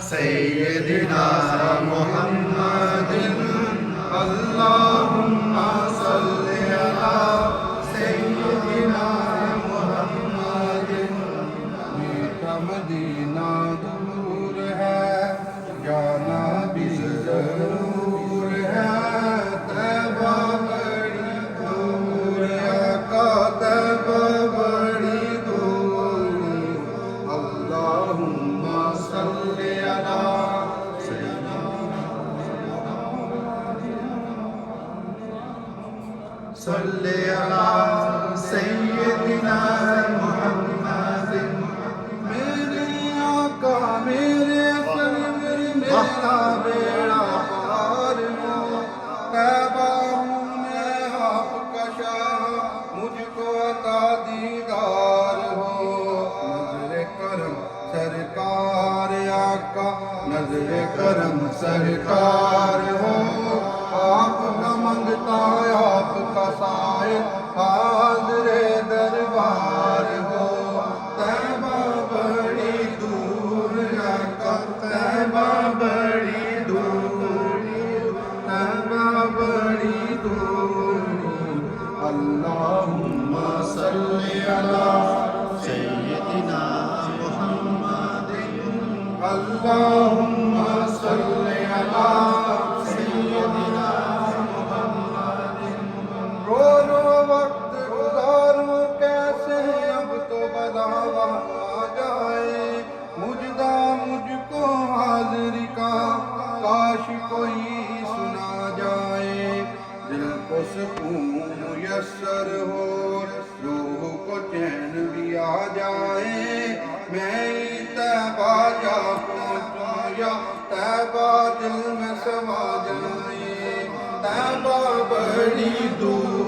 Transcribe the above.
سيدنا محمد اللهم صل على سيدنا محمد میٹھا مدینہ دور ہے جانا بھی ضرور ہے طیبہ بڑی دور ہے طیبہ بڑی دور اللہم صل علی صلی علی سیدنا محمد میرے آقا میرے سرور میرا بیڑا پار ہو طیبہ ہوں میں آپ کا شاہ مجھ کو عطا دیدار ہو نظر کرم سرکار آقا نظر کرم سرکار ہو آپ کا منگتا آپ کا سائل حاضر دربار ہو طیبہ بڑی دور آقا طیبہ بڑی دور طیبہ بڑی دور اللہم صلی علی سیدنا محمد اللہم صلی علی سیدنا رو رو وقت گزاروں کیسے اب تو بلاوا آ جائے مجدہ مجھ کو حاضری کا کاش کوئی سنا جائے دل کو سکون میسر ہو روح کو چین بھی آ جائے میں طیبہ جا پہنچوں یا طیبہ دل میں سما جائے طیبہ بڑی دور